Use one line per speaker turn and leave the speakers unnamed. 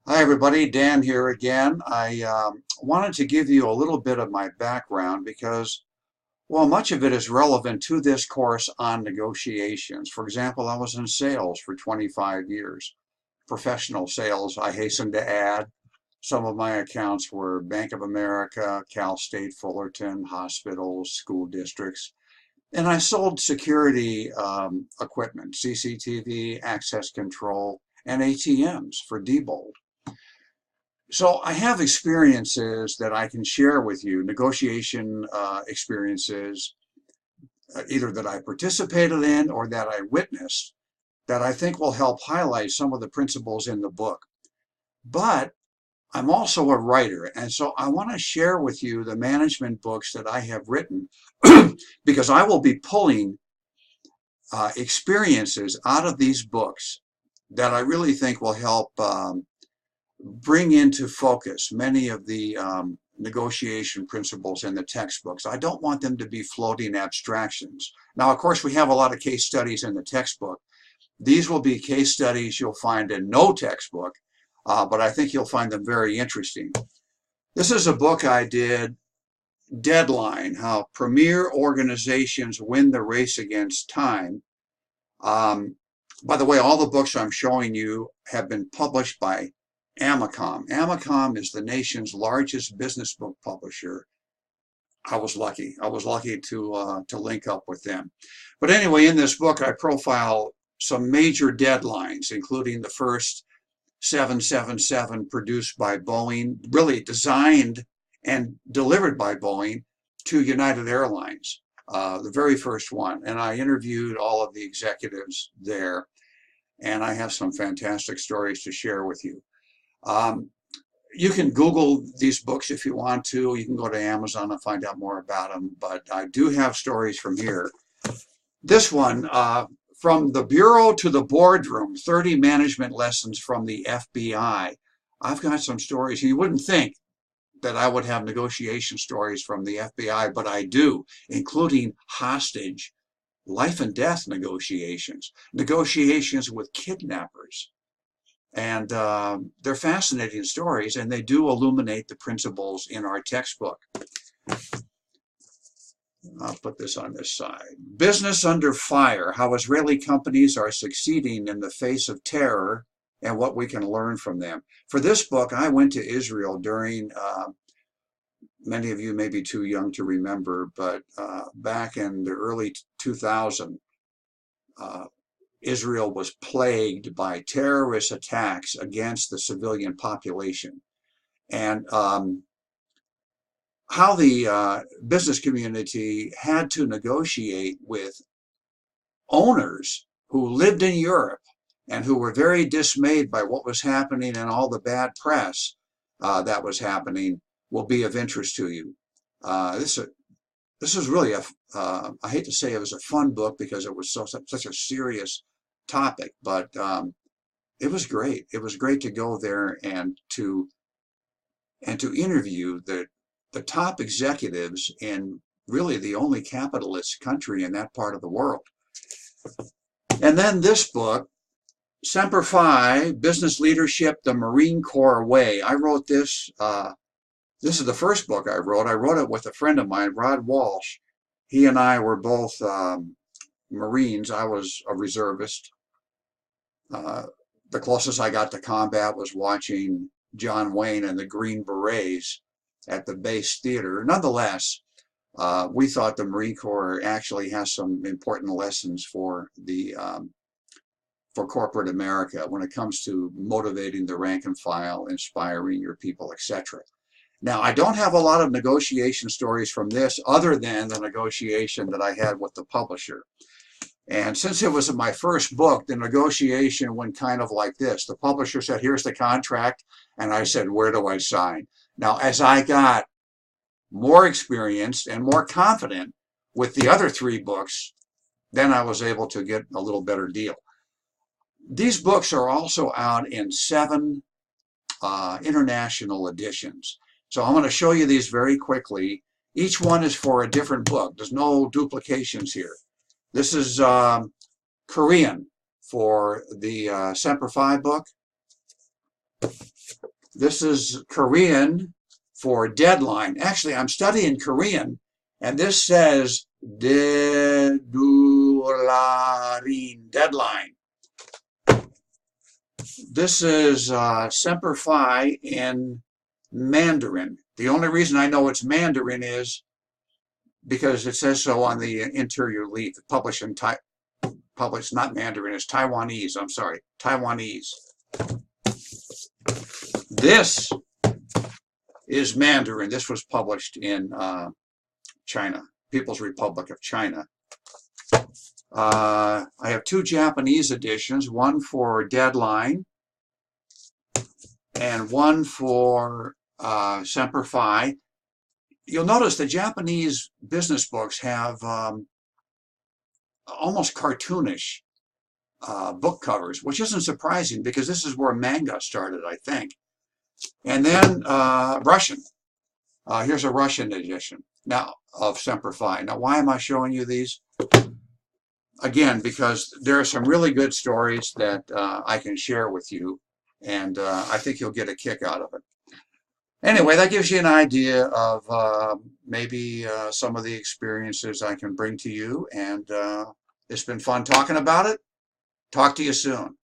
Hi everybody, Dan here again. I wanted to give you a little bit of my background because, well, much of it is relevant to this course on negotiations. For example, I was in sales for 25 years, professional sales, I hasten to add. Some of my accounts were Bank of America, Cal State Fullerton, hospitals, school districts, and I sold security equipment, CCTV, access control, and ATMs for Diebold. So I have experiences that I can share with you, negotiation experiences, either that I participated in or that I witnessed, that I think will help highlight some of the principles in the book. But I'm also a writer, and so I want to share with you the management books that I have written because I will be pulling experiences out of these books that I really think will help bring into focus many of the negotiation principles in the textbooks. I don't want them to be floating abstractions. Now, of course, we have a lot of case studies in the textbook. These will be case studies you'll find in no textbook, but I think you'll find them very interesting. This is a book I did, Deadline, How Premier Organizations Win the Race Against Time. By the way, all the books I'm showing you have been published by Amicom. Amicom is the nation's largest business book publisher. I was lucky. I was lucky to link up with them. But anyway, in this book, I profile some major deadlines, including the first 777 produced by Boeing, really designed and delivered by Boeing to United Airlines, the very first one. And I interviewed all of the executives there, and I have some fantastic stories to share with you. You can Google these books if you want to. You can go to Amazon and find out more about them, but I do have stories from here. This one, From the Bureau to the Boardroom, 30 Management Lessons from the FBI. I've got some stories. You wouldn't think that I would have negotiation stories from the FBI, but I do, including hostage, life and death negotiations, negotiations with kidnappers. And they're fascinating stories, and they do illuminate the principles in our textbook. I'll put this on this side. Business Under Fire, How Israeli Companies Are Succeeding in the Face of Terror and What We Can Learn from Them. For this book, I went to Israel during, many of you may be too young to remember, but back in the early 2000s, Israel was plagued by terrorist attacks against the civilian population. And how the business community had to negotiate with owners who lived in Europe and who were very dismayed by what was happening and all the bad press that was happening will be of interest to you. This is really I hate to say it was a fun book because it was such a serious topic, but it was great. It was great to go there and to interview the top executives in really the only capitalist country in that part of the world. And then this book, Semper Fi, Business Leadership, the Marine Corps Way. I wrote this. This is the first book I wrote. I wrote it with a friend of mine, Rod Walsh. He and I were both Marines. I was a reservist. The closest I got to combat was watching John Wayne and the Green Berets at the base theater. Nonetheless, we thought the Marine Corps actually has some important lessons for corporate America when it comes to motivating the rank and file, inspiring your people, etc. Now, I don't have a lot of negotiation stories from this other than the negotiation that I had with the publisher. And since it was my first book, the negotiation went kind of like this. The publisher said, here's the contract. And I said, where do I sign? Now, as I got more experienced and more confident with the other three books, then I was able to get a little better deal. These books are also out in 7 international editions. So I'm going to show you these very quickly. Each one is for a different book. There's no duplications here. This is Korean for the Semper Fi book. This is Korean for deadline. Actually, I'm studying Korean, and this says dedularin, deadline. This is Semper Fi in Mandarin. The only reason I know it's Mandarin is because it says so on the interior leaf. Published in published, not Mandarin, it's Taiwanese. I'm sorry, Taiwanese. This is Mandarin. This was published in China, People's Republic of China. I have two Japanese editions, one for deadline and one for Semper Fi. You'll notice the Japanese business books have almost cartoonish book covers, which isn't surprising because this is where manga started, I think. And then Russian. Here's a Russian edition now of Semper Fi. Now, why am I showing you these? Again, because there are some really good stories that I can share with you, and I think you'll get a kick out of it. Anyway, that gives you an idea of maybe some of the experiences I can bring to you, and it's been fun talking about it. Talk to you soon.